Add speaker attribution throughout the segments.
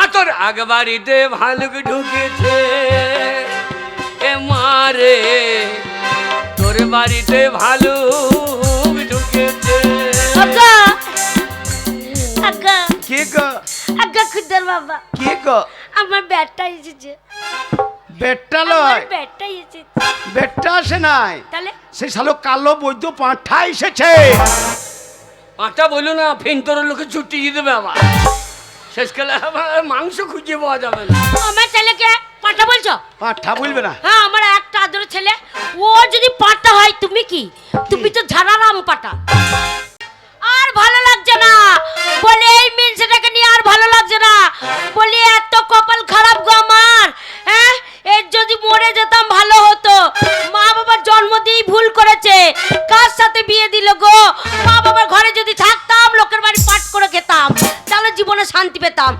Speaker 1: মা তোর আগ বাড়িতে ভালুক ঢুকেছে এ মারে তোর বাড়িতে ভালুক ঢুকেছে।
Speaker 2: আজ্ঞা আজ্ঞা
Speaker 3: কে গো?
Speaker 2: আজ্ঞা খুদার বাবা
Speaker 3: কে গো?
Speaker 2: আমার ব্যাটটা এসেছে।
Speaker 3: বেটটা লয়,
Speaker 2: ব্যাটটা এসেছে।
Speaker 3: বেটটা আসে নাই,
Speaker 2: তাহলে
Speaker 3: সেই শালো কালো বৈদ্য পাঁঠা এসেছে।
Speaker 1: পাঁচটা বললো না ফেন্তর লোকে ছুটি দিয়ে দেবে আবার, শেষকালে আবার মাংস খুঁজে পাওয়া যাবে না।
Speaker 2: আমার ছেলেকে পাঠা বলছো?
Speaker 3: পাঁঠা বলবে না।
Speaker 2: হ্যাঁ আমার একটা আদর ছেলে, ও যদি পাঠা হয় তুমি কি? তুমি তো ঝাড়ারাম পাঠা। আর ভালো লাগছে না বলে এই মিনসেটাকে নিয়ে আর ভালো লাগছে না বলি এত কপাল খারাপ গো আমার। হ্যাঁ এর যদি মরে যেতাম ভালো হতো। মা বাবার জন্ম দিয়েই ভুল করেছে, কার সাথে বিয়ে দিল গো? মা বাবার ঘরে যদি থাকতাম লোকের বাড়ি পাট করে খেতাম তাহলে জীবনে শান্তি পেতাম।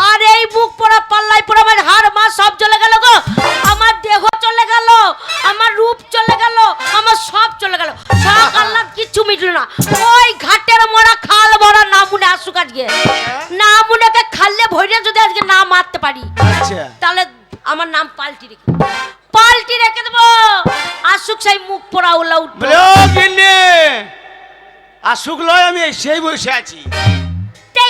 Speaker 2: আর এই মুখ পোড়া পাল্লাই পোড়া আমার হাড় মা সব চলে গেল গো। আমার দেহ চলে গেল, আমার রূপ চলে গেল, আমার সব চলে গেল, সব আল্লাহ কিচ্ছু মিটলো না। ওই ঘাটের মরা খাল ভরা না মুনে আসুক আজকে, না মুনেকে খাললে ভরে যদি আজকে না মারতে পারি
Speaker 3: আচ্ছা
Speaker 2: তাহলে আমার নাম পাল্টি রেখে দেবো। আসুক সেই মুখ পোড়া ওলা উঠবে।
Speaker 3: আসুক লয়, আমি সেই বসে আছি।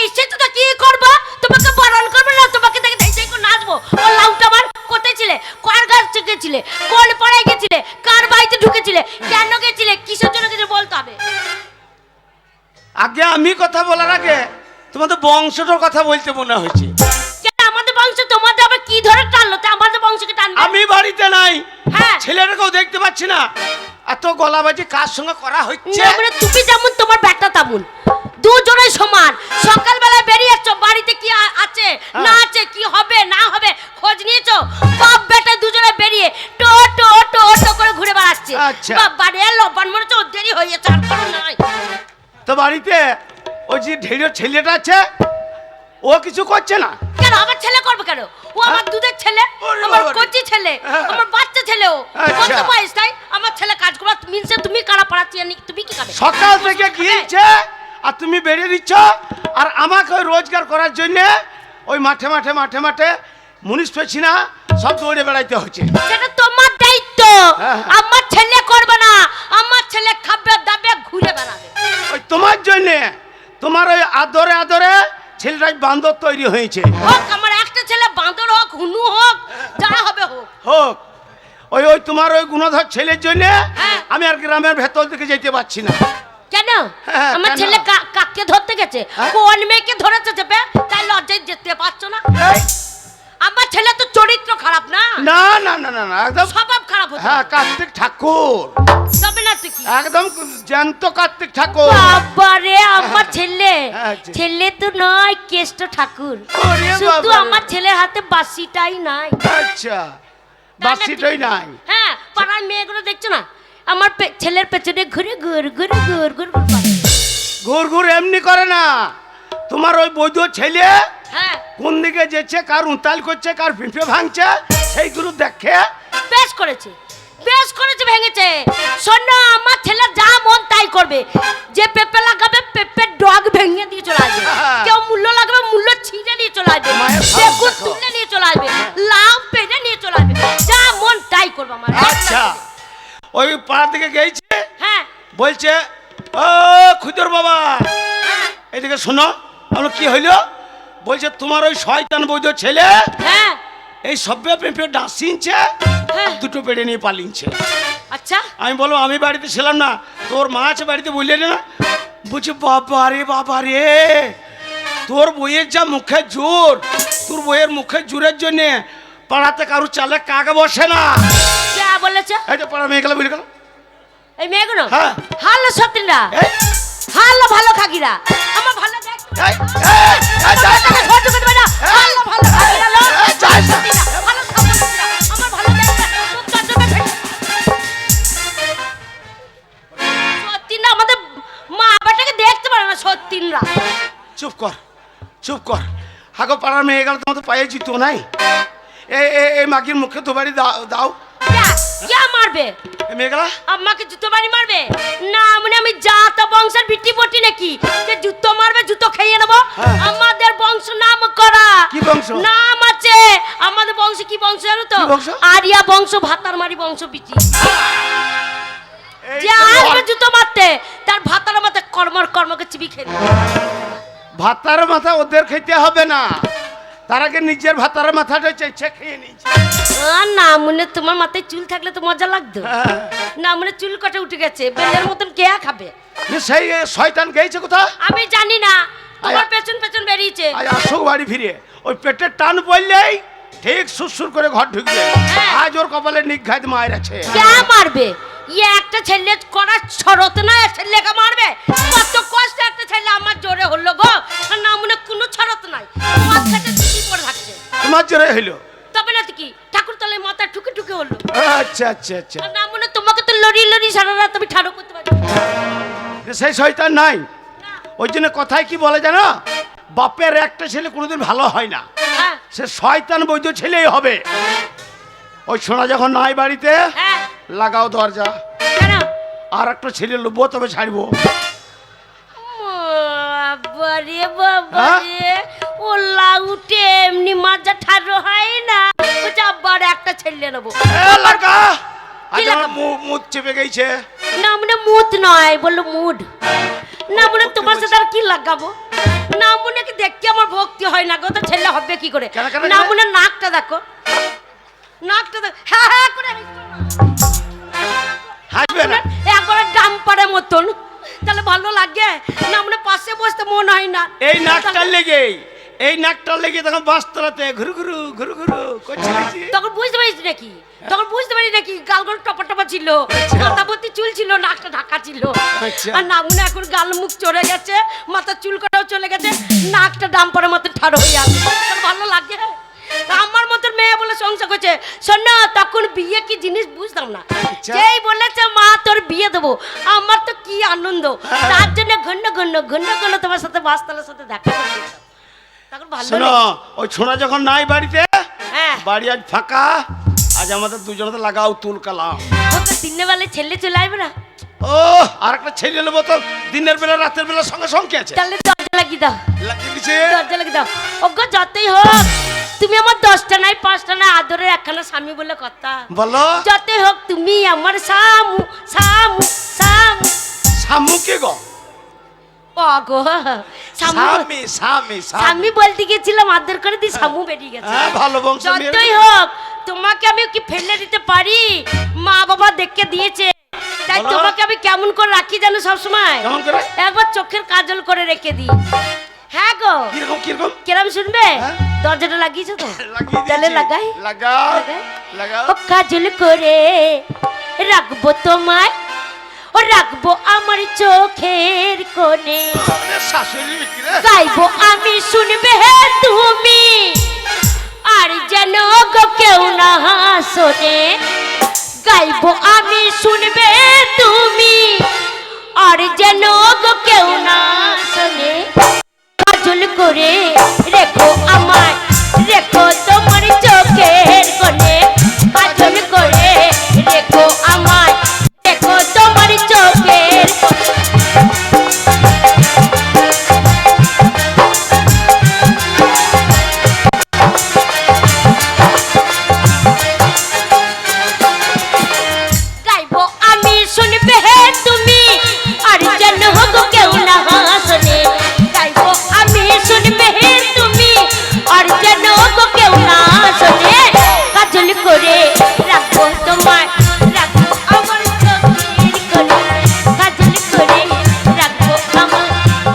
Speaker 2: এসে তো কি করবো? তোমাকে বারণ করবে না? তোমাকে দেখে দেখে নাচবো? ও লাউটা আমার কোথায় ছিলে? কার গাছ গেছিলে? কোন পাড়ায় গেছিলে? কার বাড়িতে ঢুকেছিলে? কেন গেছিলে? কিসের জন্য গেছিলে বলতে হবে।
Speaker 3: আগে আমি কথা বলার আগে তোমাদের বংশটার কথা বলতে মনে হয়েছে।
Speaker 2: কেন আমাদের বংশ তোমাদের আবার কি ধরে টানলো? তা আমাদের বংশকে টানবে?
Speaker 3: আমি বাড়িতে নাই,
Speaker 2: হ্যাঁ
Speaker 3: ছেলেটাকেও দেখতে পাচ্ছি না, এত গলাবাজি কার সঙ্গে করা হচ্ছে?
Speaker 2: তুমি যেমন তোমার ব্যাটা তেমন, দুজনে সমান। সকালবেলায় বেরিয়েছ, বাড়িতে কি আছে না আছে, কি হবে না হবে খোঁজ নিয়েছো? বাপ বেটা দুজনে বেরিয়ে টো টো টো টো করে ঘুরে বেড়াচ্ছে।
Speaker 3: আচ্ছা।
Speaker 2: বাড়ি লবণ মনে হচ্ছে ওর দেরি হয়ে যাচ্ছে, আর কোনো নাই।
Speaker 3: তো বাড়িতে ওই যে ঢেড়ো ছেলেটা আছে ও কিছু করছে না
Speaker 2: কেন আমার ছেলে করবে কেন? ও আমার দুধের ছেলে,
Speaker 3: ওরে
Speaker 2: আমার
Speaker 3: বাবারে।
Speaker 2: কচি ছেলে, আমার বাচ্চা ছেলে। ও
Speaker 3: আচ্ছা।
Speaker 2: কত বয়স তাই? আমার ছেলে কাজ করবে, মিনসে তুমি কারা পাড়াচ্ছি, তুমি কি খাবে?
Speaker 3: সকাল থেকে গিয়েছে আর তুমি বেরিয়ে দিচ্ছ, আর আমাকে ওই রোজগার করার জন্য ওই মাঠে মাঠে মাঠে মাঠে মুনিশ পেছি না সব দৌড়ে বেড়াইতে হচ্ছে।
Speaker 2: সেটা তোমার দায়িত্ব।
Speaker 3: হ্যাঁ।
Speaker 2: আমার ছেলে করবে না, আমার ছেলে খাবে দাবে ঘুরে বেড়াবে।
Speaker 3: ওই তোমার জন্য, তোমার ওই আদরে আদরে ছেলেটাই বান্দর তৈরি হয়েছে।
Speaker 2: হোক আমার একটা ছেলে, বাঁদর হোক হুনু হোক যা হবে হোক।
Speaker 3: হোক ওই ওই তোমার ওই গুণধর ছেলের জন্য
Speaker 2: হ্যাঁ।
Speaker 3: আমি আর গ্রামের ভেতর দিকে যেতে পারছি না।
Speaker 2: কেন?
Speaker 3: হ্যাঁ,
Speaker 2: আমার
Speaker 3: কেন?
Speaker 2: ছেলে কাকে ধরতে গেছে?
Speaker 3: হ্যাঁ?
Speaker 2: কোন মেয়েকে ধরেছে চেপে? তাই লজ্জায় যেতে পারছো না?
Speaker 3: এই,
Speaker 2: আমার ছেলে তো চরিত্র খারাপ না,
Speaker 3: না না না না না একদম।
Speaker 2: স্বভাব খারাপ হচ্ছে।
Speaker 3: হ্যাঁ কার্তিক ঠাকুর,
Speaker 2: তবে না তুই কি?
Speaker 3: একদম জ্যান্ত কার্তিক ঠাকুর।
Speaker 2: বাবারে আমার ছেলে,
Speaker 3: হ্যাঁ,
Speaker 2: ছেলে তো নয় কেষ্ট ঠাকুর।
Speaker 3: ওরে
Speaker 2: শুধু
Speaker 3: বাবারে।
Speaker 2: আমার ছেলের হাতে বাঁশিটাই নাই।
Speaker 3: আচ্ছা বাসিটাই নাই।
Speaker 2: হ্যাঁ পাড়ার মেয়েগুলো দেখছো না আমার ছেলের পেছনে ঘুরে ঘুর ঘুরে ঘুর ঘুর ঘুর করে।
Speaker 3: ঘুর ঘুর এমনি করে না, তোমার ওই বৈধ ছেলে
Speaker 2: হ্যাঁ
Speaker 3: কোন দিকে যেছে, কার উতাল করছে, কার পিঁপড়ে ভাঙছে, সেইগুলো দেখে।
Speaker 2: বেশ করেছে, বেশ করেছে, ভেঙেছে। শোনো আমার ছেলে যা মন তাই করবে। যে পেঁপে লাগাবে পেঁপের ডগ ভেঙে দিয়ে চলে আসবে, কেউ মূল্য লাগাবে মূল্য ছিঁড়ে নিয়ে চলে আসবে,
Speaker 3: মায়ের ভাব
Speaker 2: বেগুন
Speaker 3: দেখো।
Speaker 2: তুলে নিয়ে চলে আসবে, লাউ পেড়ে নিয়ে চলে আসবে, যা মন তাই করবে আমার।
Speaker 3: আচ্ছা ওই পাড়া থেকে গেছে,
Speaker 2: হ্যাঁ
Speaker 3: বলছে ও খুদর বাবা
Speaker 2: হ্যাঁ
Speaker 3: এদিকে শোনো। আমরা কি হইলো? বলছে তোমার ওই শয়তান বৈধ ছেলে
Speaker 2: হ্যাঁ
Speaker 3: এই সভ্য পেঁপে ডাঁস ছিনছে,
Speaker 2: হ্যাঁ।
Speaker 3: দুটো পেড়ে নিয়ে পালিয়েছে।
Speaker 2: আচ্ছা
Speaker 3: আমি বলো আমি বাড়িতে ছিলাম না, তোর মা আছে বাড়িতে, বললে না? বলছি বাবা রে তোর বইয়ের যা মুখের জোর, তোর বইয়ের মুখের জোরের জন্যে পাড়াতে কারু চালে কাকে বসে না।
Speaker 2: যা বলেছে
Speaker 3: এই যে পাড়া মেয়ে গেল বুঝে গেল।
Speaker 2: এই মেয়েগুলো
Speaker 3: হ্যাঁ।
Speaker 2: হালো সতীনরা,
Speaker 3: এই,
Speaker 2: হালো ভালো খাগিরা, আমার ভালো দেখ
Speaker 3: এই, এই, এই, যাই না।
Speaker 2: সহ্য করতে পারে না। হালো ভালো খাগিরা লো,
Speaker 3: এই, যাই না।
Speaker 2: সতীনরা, ভালো খাগিরা, আমার ভালো দেখ মুখ চটচটে ফেটে। সতীনরা আমাদের মা বাবাটাকে দেখতে পারে না সতীনরা।
Speaker 3: চুপ কর চুপ কর। হাগো পাড়ার মেয়ে গেল তোমার তো পায়ে জিতো নাই। এই মাগির মুখে দুবারি দাও দাও।
Speaker 2: যা, কে মারবে?
Speaker 3: এ মেঘলা
Speaker 2: আমাকে জুতো বাড়ি মারবে? না মানে আমি জাত বংশের ভিত্তি পটি নাকি যে জুতো মারবে জুতো খেয়ে নেবো?
Speaker 3: হ্যাঁ।
Speaker 2: আমাদের বংশ নাম করা।
Speaker 3: কি বংশ?
Speaker 2: নাম আছে আমাদের বংশ। কি বংশ জানো তো?
Speaker 3: কি বংশ?
Speaker 2: আরিয়া বংশ, ভাতার মারি বংশ বিটি।
Speaker 3: এই
Speaker 2: যে আসবে জুতো মারতে তার ভাতার মাথা কর্মকে চিবি খেয়ে নেবে।
Speaker 3: ভাতার মাথা ওদের খেতে হবে না, তার আগে নিজের ভাতার মাথাটা চেঁচে খেয়ে নিয়েছে।
Speaker 2: না মনে তোমার মাথায় চুল থাকলে তো মজা লাগতো।
Speaker 3: হ্যাঁ।
Speaker 2: না মনে চুল কটে উঠে গেছে, বেলের মতন কে খাবে?
Speaker 3: সেই শয়তান গেছে কোথা?
Speaker 2: আমি জানি না, তোমার
Speaker 3: আয়া।
Speaker 2: পেছন পেছন বেরিয়েছে।
Speaker 3: আজ আসুক বাড়ি ফিরে, ওই পেটের টান পড়লেই ঠিক সুরসুর করে ঘর ঢুকবে।
Speaker 2: হ্যাঁ।
Speaker 3: আজ ওর কপালে নিঘাত মায়ের আছে।
Speaker 2: কে মারবে? ইয়ে একটা ছেলে করার ছড়ত না, ছেলেকে মারবে? কত কষ্ট একটা ছেলে আমার জোরে হলো গো, আর না মনে কোনো ছড়ত নাই, তোমার সাথে চুটি পড়ে থাকছে।
Speaker 3: তোমার জোরে হইলো?
Speaker 2: তবে না কি ঠাকুর তলে মাথা ঠুকে ঠুকে হলো।
Speaker 3: আচ্ছা আচ্ছা আচ্ছা,
Speaker 2: আর না মনে তোমাকে তো লড়ি লড়ি সারা রাত আমি ঠাড়ো করতে পারি
Speaker 3: সেই শয়তান নাই।
Speaker 2: না।
Speaker 3: ওই জন্য কথায় কি বলে জানো, বাপের একটা ছেলে কোনোদিন ভালো হয় না,
Speaker 2: হ্যাঁ
Speaker 3: সে শয়তান বৈধ ছেলেই হবে। ওই সোনা যখন নাই বাড়িতে,
Speaker 2: হ্যাঁ
Speaker 3: লাগাও দরজা,
Speaker 2: কেন?
Speaker 3: আর একটা ছেলে লোবো তবে ছাড়বো।
Speaker 2: বাবারে বাবারে, ও লাউটে এমনি মাজা ঠাড়ো হয় না, ও আবার একটা ছেলে নেবো।
Speaker 3: লাগা আজ
Speaker 2: কি
Speaker 3: আমার
Speaker 2: লাগাবো?
Speaker 3: মুখ চেপে গেছে।
Speaker 2: না মানে মুড নয়, বললো মুড। না মানে তোমার সাথে আর কি লাগাবো? না মনে কি দেখতে আমার ভক্তি হয় না গো, তো ছেলে হবে কি করে?
Speaker 3: কেন, কেন,
Speaker 2: না
Speaker 3: কেন?
Speaker 2: মনে নাকটা দেখো, নাকটা দেখো, হ্যাঁ হ্যাঁ করে
Speaker 3: হাসবে না?
Speaker 2: একবার ডাম্পারের মতন, তাহলে ভালো লাগে না? মনে পাশে বসতে মন হয় না।
Speaker 3: এই নাকটার লেগে, এই নাকটার লেগে তখন বাস্তরাতে ঘুরু ঘুরু ঘুরু ঘুরু করছি।
Speaker 2: তখন বুঝতে পারিস নাকি? তখন বুঝতে পারি নাকি গালগুলো টপা টপা ছিল, মাথা ভর্তি চুল ছিল, নাকটা ঢাকা ছিল।
Speaker 3: আচ্ছা।
Speaker 2: আর না মনে এখন গাল মুখ চড়ে গেছে, মাথা চুল কটাও চলে গেছে, নাকটা ডাম্পারের মতো ঠাড়ো হয়ে আছে। তোর ভালো লাগে? আমার মতন মেয়ে বলে সংসার করছে। শোন না, তখন বিয়ে কি জিনিস বুঝতাম না,
Speaker 3: আচ্ছা।
Speaker 2: যেই বলেছে মা তোর বিয়ে দেবো, আমার তো কি আনন্দ। তার জন্য ঘন্ন ঘন্ন ঘন্ন ঘন্ন তোমার সাথে বাসতলার সাথে দেখা করতে যেতাম। তখন ভালো
Speaker 3: শোনো,
Speaker 2: লেগেছে।
Speaker 3: ওই ছোনা যখন নাই বাড়িতে,
Speaker 2: হ্যাঁ
Speaker 3: বাড়ি আজ ফাঁকা, আজ আমাদের দুজনে লাগাও তুল কালাম।
Speaker 2: ওকে দিনের বেলায় ছেলে চলে আসবে না?
Speaker 3: ও আর একটা ছেলে নেবো তো, দিনের বেলা রাতের বেলা সঙ্গে সঙ্গে আছে।
Speaker 2: তাহলে দরজা লাগিয়ে দাও,
Speaker 3: লাগিয়ে দিছে।
Speaker 2: দরজা লাগিয়ে দাও। ওগো যতই হোক তুমি আমার 10টা নাই 5টা নাই আদরের একখানা স্বামী বলে কথা।
Speaker 3: বলো
Speaker 2: যতই হোক তুমি আমার সামু সামু সামু।
Speaker 3: সামু কে গো?
Speaker 2: ওগো সামু,
Speaker 3: স্বামী স্বামী স্বামী।
Speaker 2: স্বামী বলতে গেছিলাম, আদর করে দি সামু বেরিয়ে গেছে।
Speaker 3: হ্যাঁ, ভালো বংশ মেয়ে।
Speaker 2: যতই হোক তোমাকে আমি কি ফেলে দিতে পারি? মা বাবা দেখে দিয়েছে, তাই
Speaker 3: বলো।
Speaker 2: তোমাকে আমি কেমন করে রাখি জানো সবসময়?
Speaker 3: কেমন করে?
Speaker 2: একবার চোখের কাজল করে রেখে দিই। হ্যাঁ গো,
Speaker 3: কিরকম কিরকম?
Speaker 2: কেরাম শুনবে?
Speaker 3: হ্যাঁ।
Speaker 2: দরজাটা লাগিয়েছো তো?
Speaker 3: লাগিয়ে
Speaker 2: তাহলে
Speaker 3: দিয়েছি।
Speaker 2: লাগাই
Speaker 3: লাগাও
Speaker 2: লাগাই।
Speaker 3: লাগাও।
Speaker 2: ও কাজল করে রাখবো তোমায়, ও রাখবো আমার চোখের কোণে,
Speaker 3: আরে শাশুড়ি বিক্রি রে।
Speaker 2: গাইবো আমি শুনবে তুমি, আর যেন গো কেউ না শোনে। গাইবো আমি শুনবে তুমি, আর যেন গো কেউ না শোনে। কাজল করে রেখো আমায়, রেখো তোমার চোখের কোণে। কাজল করে রেখো আমায়, রেখো তোমার চোখের কোণে। গাইবো আমি শুনবে তুমি, আর যেন হোক কেউ না শোনে। গাইবো আমি শুনবে তুমি, আর যেন হোক কেউ না শোনে। কাজল করে রাখবো তোমায়, রাখবো আমার চোখের কোণে। কাজল করে রাখবো আমার,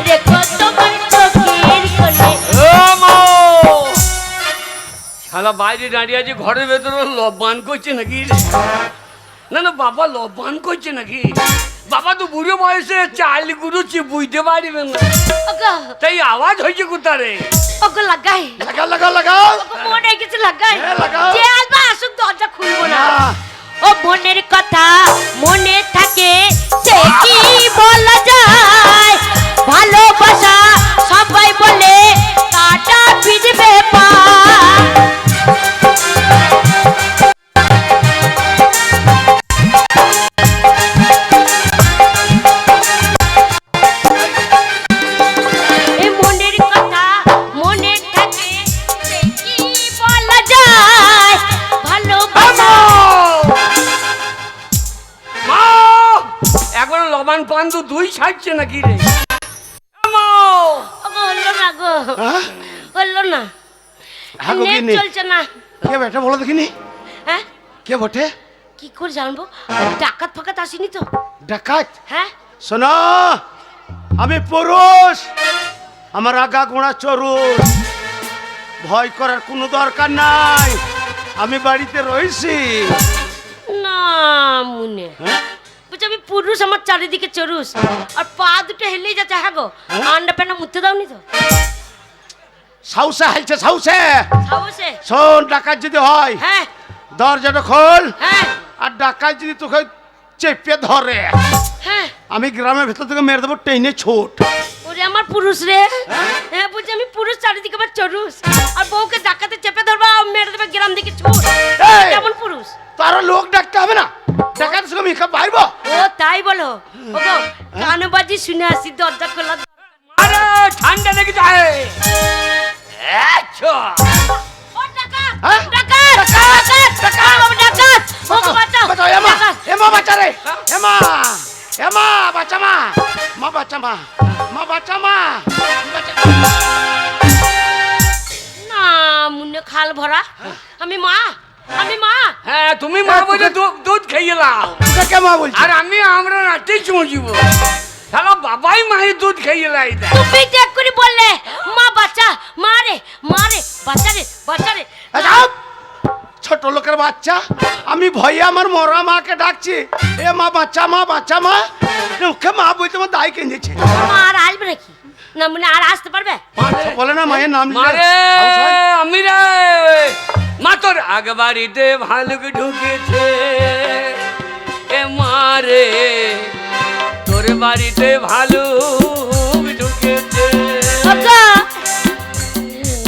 Speaker 2: রেখো তোমার চোখের কোণে।
Speaker 1: ও মা! শালা বাইরে দাঁড়িয়ে আছে, ঘরের ভেতরে লব্বান করছে নাকি রে? না না বাবা লব্বান করছে নাকি? বাবা তো বুড়ো বয়সে চাল গুরুচ্ছি, বুঝতে পারবে না,
Speaker 2: ওগো
Speaker 1: তাই আওয়াজ হয়েছে কোথারে?
Speaker 2: ওগো লাগাই,
Speaker 3: লাগাও লাগাও লাগাও।
Speaker 2: ওগো মনে কিছু লাগাই।
Speaker 3: হ্যাঁ, লাগাও।
Speaker 2: যে আসবে আসুক, দরজা খুলবো না।
Speaker 3: না।
Speaker 2: ও মনের কথা মনে থাকে, সে কি বলা যায়? ভালোবাসা সবাই বলে কাটা ভিজবে পা।
Speaker 1: লব্বান পান্দু দুই ছাড়ছে নাকি রে?
Speaker 2: ওগো হলো না গো,
Speaker 3: হ্যাঁ
Speaker 2: হলো না,
Speaker 3: হ্যাঁ গো,
Speaker 2: নেট
Speaker 3: কি নে?
Speaker 2: চলছে না।
Speaker 3: কে বেটা বলো দেখিনি,
Speaker 2: হ্যাঁ
Speaker 3: কে বটে?
Speaker 2: কি করে জানবো? ডাকাত ফাকাত আসেনি তো?
Speaker 3: ডাকাত?
Speaker 2: হ্যাঁ
Speaker 3: শোনো, আমি পুরুষ, আমার আগা গোড়া চরুষ, ভয় করার কোনো দরকার নাই, আমি বাড়িতে রয়েছি।
Speaker 2: না মুনে,
Speaker 3: হ্যাঁ?
Speaker 2: বুঝছি আমি পুরুষ, আমার চারিদিকে চরুষ, আর পা দুটো হেলেই যাচ্ছে। হ্যাঁ গো, আন্ডা প্যান্ডা মুতে দাওনি তো?
Speaker 3: সাউসে হাইছে সাউসে।
Speaker 2: সাহসে?
Speaker 3: শোন, ডাকাত যদি হয়
Speaker 2: হ্যাঁ
Speaker 3: দরজাটা খোল,
Speaker 2: হ্যাঁ
Speaker 3: আর ডাকাত যদি তোকে চেপে ধরে,
Speaker 2: হ্যাঁ।
Speaker 3: আমি গ্রামের ভেতর থেকে মেরে দেবো টেনে ছোট।
Speaker 2: ওরে আমার পুরুষ রে, হ্যাঁ বুঝছি আমি পুরুষ, চারিদিকে আমার চরুষ, আর বউকে ডাকাতে চেপে ধরবা, মেরে দেবে গ্রাম দিকে ছুট।
Speaker 3: এই!
Speaker 2: কেমন পুরুষ?
Speaker 3: তারা লোক ডাকতে হবে না, ডাকাতের সঙ্গে মিখা পাইবো।
Speaker 2: ও তাই বলো? ওগো কানবাজি শুনে আসি, দরজা খোলা।
Speaker 1: আরে ঠান্ডা লেগে যায়। আচ্ছা
Speaker 2: ও ডাকাত,
Speaker 3: হ্যাঁ?
Speaker 2: ডাকাত, ডাকাত, ডাকাত, ও ডাকাত, ওগো বাঁচাও,
Speaker 3: বাঁচাও, এমা,
Speaker 2: ডাকাত।
Speaker 3: এমা বাঁচা রে, এমা, এমা বাঁচা মা, মা বাঁচা মা, মা বাঁচা মা, বাঁচা।
Speaker 2: না মুন্নে খাল ভরা, আমি মা, আমি মা।
Speaker 1: হ্যাঁ তুমি মা বলে দুধ খেয়ে লাও,
Speaker 3: তোকে কে মা বলছি?
Speaker 1: আর আমরা রাতেই চুঁজিব। তাহলে বাবাই মায়ের দুধ খেয়ে লাই দেয়।
Speaker 2: তুমি দেখ করে বললে মা বাচ্চা, মা রে, মা রে, বাচ্চা রে, বাচ্চা রে।
Speaker 3: যাও, ছোট লোকের বাচ্চা, আমি ভয়ে আমার মরা মাকে ডাকছি, এ মা বাচ্চা মা, বাচ্চা মা, ওকে মা বলতে আমার দায় কেঁদেছে।
Speaker 2: মা আর আসবে নাকি? না মানে আর আসতে পারবে?
Speaker 3: আচ্ছা, বলে না মায়ের নাম নিলে
Speaker 1: মারে
Speaker 3: সাহস হয়?
Speaker 1: আমি রে মা, তোর আগ বাড়িতে ভালুক ঢুকেছে। এ মারে তোর বাড়িতে ভালুক ঢুকেছে।
Speaker 2: আগা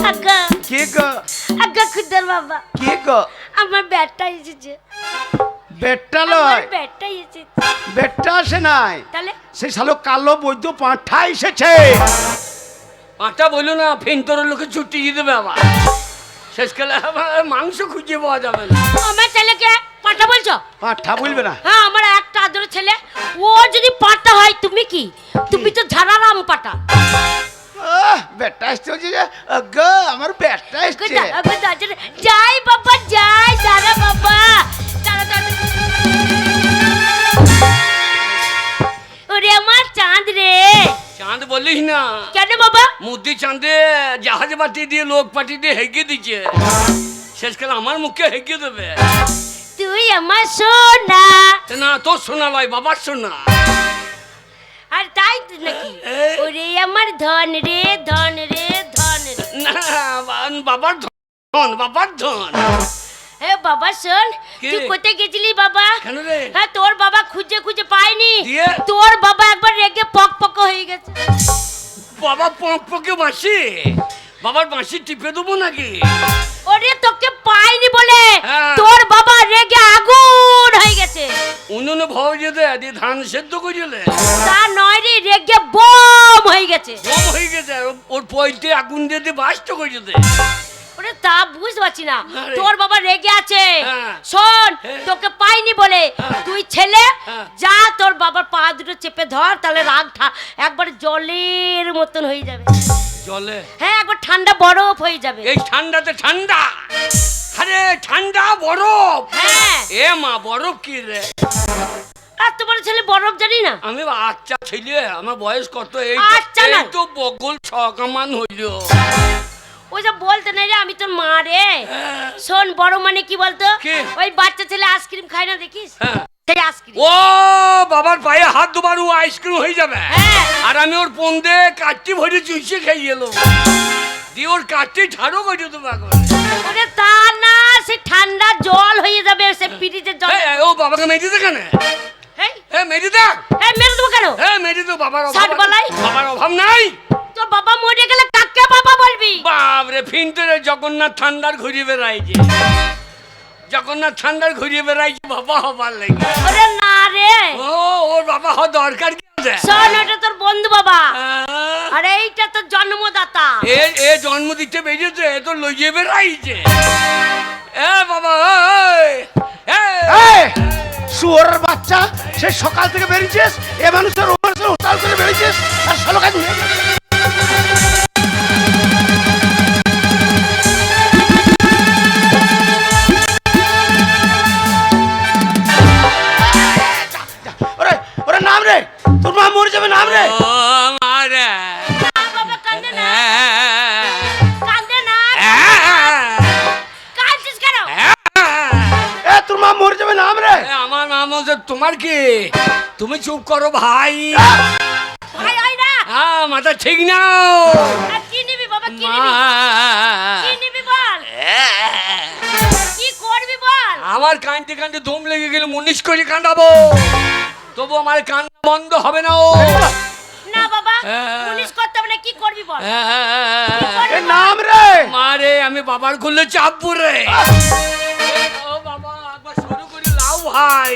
Speaker 2: আগা
Speaker 3: কে গো,
Speaker 2: আগা খুদার বাবা,
Speaker 3: কে গো?
Speaker 2: আমার ব্যাটটা এসেছে,
Speaker 3: বেটটা
Speaker 2: আমার
Speaker 3: লয়,
Speaker 2: ব্যাটটা এসেছে।
Speaker 3: বেটটা আসে নাই,
Speaker 2: তাহলে
Speaker 3: সেই শালো কালো বৈদ্য পাঁঠা এসেছে।
Speaker 1: পাঁচটা বললো না, ফিন্তরের লোকে ছুটি দিয়ে দেবে আবার। শেষকালে আবার মাংস খুঁজে পাওয়া যাবে না।
Speaker 2: আমার ছেলেকে পাঁঠা বলছো?
Speaker 3: পাঁঠা বলবে না।
Speaker 2: হ্যাঁ আমার একটা আদর ছেলে, ও যদি পাঁঠা হয় তুমি কি? তুমি তো ঝাড়ারাম পাঁঠা।
Speaker 3: বেটটা আসছে বলছে যে, গো আমার বেটটা আসছে।
Speaker 2: যাই বাবা যাই, দাঁড়া বাবা, দাঁড়া দাঁড়া। ওরে আমার চাঁদ রে।
Speaker 1: চাঁদ বলিস না,
Speaker 2: কেন বাবা?
Speaker 1: মুদি চাঁদে জাহাজ পাঠিয়ে দিয়ে, লোক পাঠিয়ে দিয়ে হেগে দিচ্ছে। শেষকালে আমার মুখে হেগে দেবে।
Speaker 2: তুই আমার সোনা।
Speaker 1: না তোর শোনা লয়, বাবার শোনা।
Speaker 2: আর তাই তো নাকি? ওরে আমার ধন রে, ধন রে, ধন রে।
Speaker 1: না বাবার ধন, বাবার ধন।
Speaker 2: হে বাবা শোন,
Speaker 1: কি?
Speaker 2: তুই কোথায় গেছিলি বাবা?
Speaker 1: কেন রে?
Speaker 2: হ্যাঁ তোর বাবা খুঁজে খুঁজে পায়নি,
Speaker 1: দিয়ে?
Speaker 2: তোর বাবা একবার রেগে পক পক হয়ে গেছে।
Speaker 1: বাবা পকে বাঁশি, বাবার বাঁশি টিপে দেবো নাকি?
Speaker 2: ওরে তোকে পাইনি বলে
Speaker 1: হ্যাঁ।
Speaker 2: তোর বাবা রেগে আগুন হয়ে গেছে।
Speaker 1: উনুনে ভয় যেতে দিয়ে ধান সেদ্ধ করে
Speaker 2: তা নয় রে, রেগে বোম হয়ে গেছে।
Speaker 1: কম হয়ে গেছে, ওর পয়তে আগুন দিয়ে দিয়ে বাস্ত করে যেতে।
Speaker 2: ওরে তা বুঝতে পারছি না,
Speaker 1: আরে।
Speaker 2: তোর বাবা রেগে আছে।
Speaker 1: হ্যাঁ।
Speaker 2: শোন,
Speaker 1: হ্যাঁ।
Speaker 2: তোকে পাইনি বলে
Speaker 1: হ্যাঁ।
Speaker 2: তুই ছেলে
Speaker 1: হ্যাঁ।
Speaker 2: যা, তোর বাবার পা দুটো চেপে ধর, তাহলে রাগ একবার জলের মতন হয়ে যাবে।
Speaker 1: জলে?
Speaker 2: হ্যাঁ একবার ঠান্ডা বরফ হয়ে যাবে।
Speaker 1: এই ঠান্ডাতে ঠান্ডা? আরে ঠান্ডা বরফ?
Speaker 2: হ্যাঁ
Speaker 1: এ মা, বরফ কি রে?
Speaker 2: আর তোমার ছেলে বরফ জানি না?
Speaker 1: আমি আচ্ছা ছেলে, আমার বয়স কত? এই
Speaker 2: আচ্ছা না।
Speaker 1: এই তো বগল ছকামান হইল।
Speaker 2: ওই যে বলতে নেই রে, আমি তোর মা রে। শোন, বড় মানে কি বলতো?
Speaker 1: কি?
Speaker 2: ওই বাচ্চা ছেলে আইসক্রিম খায় না, দেখিস?
Speaker 1: হ্যাঁ।
Speaker 2: সেই আইসক্রিম।
Speaker 1: ও বাবার পায়ে হাত দুবার ও আইসক্রিম হয়ে যাবে।
Speaker 2: হ্যাঁ।
Speaker 1: আর আমি ওর পন্দে কাটটি ভরে চুষে খেয়ে এলো, দিয়ে ওর কাটটি ঝাড়ু করে দেবো এখন।
Speaker 2: ওরে তা না, সে ঠান্ডা জল হয়ে যাবে, সে পিরিজের জল।
Speaker 1: ও বাবাকে মেরে দিতে কেন?
Speaker 2: হেই,
Speaker 1: মেরে দেখ।
Speaker 2: এই মেরে দেবো কেন?
Speaker 1: মেরে তো বাবার
Speaker 2: ষাট বলাই?
Speaker 1: বাবার অভাব নাই।
Speaker 2: তোর বাবা মরে গেলে কাকে বাবা বলবি?
Speaker 1: বাপরে, ফিনতরে জগন্নাথ ঠান্ডার ঘুরিয়ে বেড়াইছে, জগন্নাথ ঠান্ডার ঘুরিয়ে বেড়াইছে বাবা হবার লাগে।
Speaker 2: ওরে না রে,
Speaker 1: ওর বাবা হওয়ার দরকার কি আছে?
Speaker 2: শোন, ওটা তোর বন্ধু বাবা,
Speaker 1: আহ,
Speaker 2: আর এইটা তোর জন্মদাতা।
Speaker 1: এ জন্ম দিতে বেরিয়েছে, এ তো লইয়ে বেড়াইছে। এ বাবা, এই, এই,
Speaker 3: এই, শুয়োরের বাচ্চা, সে সকাল থেকে বেরিয়েছিস, এ মানুষের ও মানুষের উতাল করে বেরিয়েছিস, আর ষোলো কাজ হয়ে গেছে। ওরে ওরে নাম রে, তোর মা মরে যাবে, নাম রে।
Speaker 1: ও মারে
Speaker 2: না বাবা কান্দে না, কান্দে না, কাঁদছিস কেন?
Speaker 3: এ তোর মা মরে যাবে, নাম রে।
Speaker 1: আমার নাম হচ্ছে, তোমার কি? তুমি চুপ করো ভাই।
Speaker 2: ভাই হয় না।
Speaker 1: হ্যাঁ, মাথা ঠিক না।
Speaker 2: আর কি নিবি বাবা, কি নিবি? কি নিবি বল, কি করবি বল?
Speaker 1: আমার কাঁদতে কাঁদতে দম লেগে গেলে মুনিশ করে কাঁদাবো, তবু আমার কান্না বন্ধ হবে না। ও
Speaker 2: না বাবা, পুলিশ করতে হবে না, কি করবি বল?
Speaker 3: এ নাম রে।
Speaker 1: মারে, আমি বাবার খুললে চাপবো রে। ও বাবা, একবার শুরু করে লাও ভাই।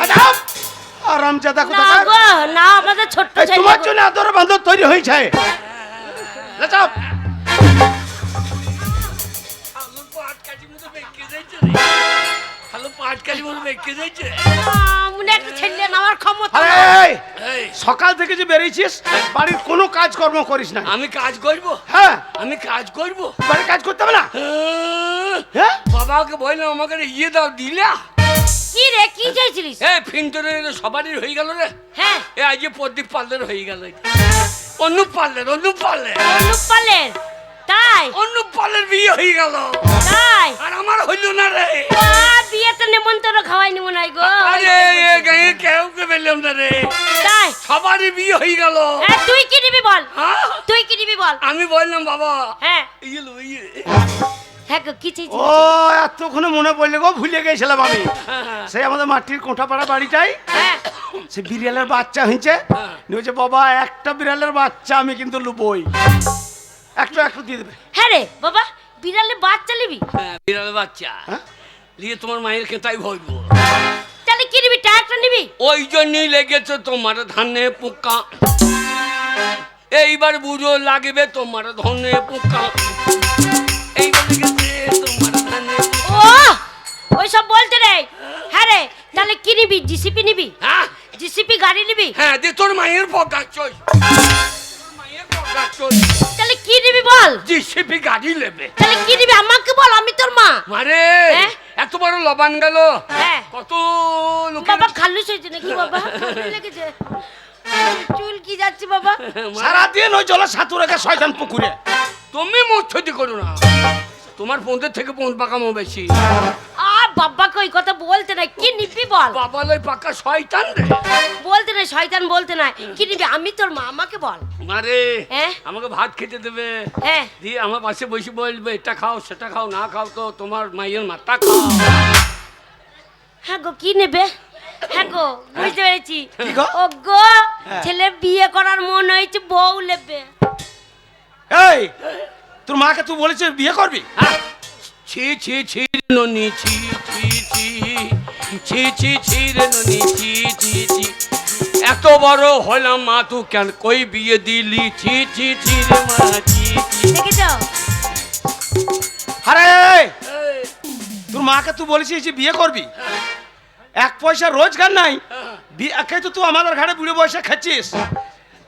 Speaker 3: আরামজাদা
Speaker 2: না
Speaker 3: কোথাকার।
Speaker 2: গো, না, আমাদের ছোট্ট
Speaker 3: এই
Speaker 2: ছেলে
Speaker 3: তোমার
Speaker 2: গো।
Speaker 3: জন্য আদর বান্ধব তৈরি হয়েছে। চাপ।
Speaker 1: আলু পাট কাটি মতো বেঁকে যাইছে রে। আলু পাট কাটি মতো বেঁকে যাইছে।
Speaker 2: মনে একটা ছেলে নেওয়ার ক্ষমতা
Speaker 3: আরে
Speaker 2: নাই।
Speaker 1: এই,
Speaker 3: সকাল থেকে যে বেরিয়েছিস, বাড়ির কোনো কাজকর্ম করিস না।
Speaker 1: আমি কাজ করব,
Speaker 3: হ্যাঁ,
Speaker 1: আমি কাজ করব।
Speaker 3: বাড়ির কাজ করতে হবে না। হ্যাঁ,
Speaker 1: বাবাকে বললাম আমাকে ইয়ে দাও, দিলা?
Speaker 2: কি রে, কি চাইছিলিস?
Speaker 1: এ ফিন্টরের সবারই হয়ে গেল রে।
Speaker 2: হ্যাঁ,
Speaker 1: এ আজকে প্রদীপ পার্লার হয়ে গেল। অনুপ পার্লার, অনুপ পার্লার,
Speaker 2: অনুপ পালের, তাই
Speaker 1: অনুপ পার্লার বিয়ে হয়ে গেল,
Speaker 2: তাই
Speaker 1: আর আমার হইল না রে।
Speaker 2: বিয়েতে নেমন্তন্ন খাওয়াই নিব নাই গো।
Speaker 1: আরে এ গায়ে কেউ কে পেলাম না রে,
Speaker 2: তাই
Speaker 1: সবারই বিয়ে হয়ে গেল।
Speaker 2: হ্যাঁ, তুই কি নিবি বল,
Speaker 1: হ্যাঁ?
Speaker 2: তুই কি নিবি বল?
Speaker 1: আমি বললাম বাবা,
Speaker 2: হ্যাঁ
Speaker 1: ইয়ে লো, ইয়ে।
Speaker 2: হ্যাঁ গো, কি চাইছিস?
Speaker 3: ও এতক্ষণে মনে পড়লে গো, ভুলে গেছিলাম আমি। সেই আমাদের মাটির কোঠাপাড়া বাড়িটাই,
Speaker 2: হ্যাঁ,
Speaker 3: সে বিড়ালের বাচ্চা হয়েছে। বলছে বাবা, একটা বিড়ালের বাচ্চা আমি কিন্তু লুবই, একটু একটু দিয়ে দেবে।
Speaker 2: হ্যাঁ রে বাবা, বিড়ালে বাচ্চা নিবি?
Speaker 1: হ্যাঁ, বিড়াল বাচ্চা
Speaker 3: হ্যাঁ?
Speaker 1: নিয়ে তোমার মায়ের খেতাই ভরবো।
Speaker 2: তাহলে কি নিবি, ট্রাক্টর নিবি?
Speaker 1: ওই জন্যই লেগেছে তোমার ধানে পোকা, এইবার বুড়ো লাগবে তোমার ধনে পোকা, এইবার লেগেছে তোমার ধানে পোকা।
Speaker 2: ও ওই সব বলতে রে। হ্যাঁ রে, তাহলে কি নিবি, জিসিপি নিবি?
Speaker 1: হ্যাঁ
Speaker 2: জিসিপি গাড়ি নিবি?
Speaker 1: হ্যাঁ, দে তোর মায়ের পকা চই, তোর মায়ের পকা চই,
Speaker 2: তাহলে কি নিবি বল?
Speaker 1: জিসিপি গাড়ি নেবে।
Speaker 2: তাহলে কি নিবি আমাকে বল, আমি তোর মা।
Speaker 1: মারে,
Speaker 2: হ্যাঁ?
Speaker 1: এত বড় লবান গেল,
Speaker 2: হ্যাঁ
Speaker 1: কত
Speaker 2: বাবা, খাল্লুস হয়েছে নাকি বাবা? ঠান্ডা লেগেছে, চুল কি যাচ্ছে বাবা?
Speaker 3: সারাদিন ওই জলে সাঁতুর রেখে শয়তান পুকুরে।
Speaker 1: তুমি মুচ্ছতি করো না, তোমার পৌঁদের থেকে পৌঁছ পাকামো বেশি।
Speaker 2: আর বাবাকে ওই কথা বলতে নাই, কি নিবি বল?
Speaker 1: বাবা লই পাকা শয়তান রে।
Speaker 2: বলতে নাই, শয়তান বলতে নাই, কি নিবি? আমি তোর মা, আমাকে বল।
Speaker 1: মারে,
Speaker 2: হ্যাঁ?
Speaker 1: আমাকে ভাত খেতে দেবে,
Speaker 2: হ্যাঁ
Speaker 1: দিয়ে আমার পাশে বসে বলবে এটা খাও সেটা খাও, না খাও তো তোমার মায়ের মাথা খাও।
Speaker 2: হ্যাঁ গো, কি নেবে? হ্যাঁ গো, বুঝতে পেরেছি।
Speaker 3: কি গো?
Speaker 2: ও গো,
Speaker 3: হ্যাঁ।
Speaker 2: ছেলে বিয়ে করার মন হয়েছে, বউ নেবে।
Speaker 3: এই, তোর মাকে তুই বলেছিস বিয়ে করবি?
Speaker 1: হ্যাঁ? ছি ছি ছি রে ননি, ছি ছি ছি, ছি ছি ছি রে ননি, ছি ছি ছি, এত বড় হলাম মা তুই কেন কই বিয়ে দিলি, ছি ছি ছি রে মা, ছি ছি।
Speaker 2: দেখেছো?
Speaker 3: আরে
Speaker 1: এই,
Speaker 3: তোর মাকে তুই বলেছিস যে বিয়ে করবি, এক পয়সা রোজগার নাই, একে তো তুই আমাদের ঘাড়ে বুড়ে বয়সে খাচ্ছিস,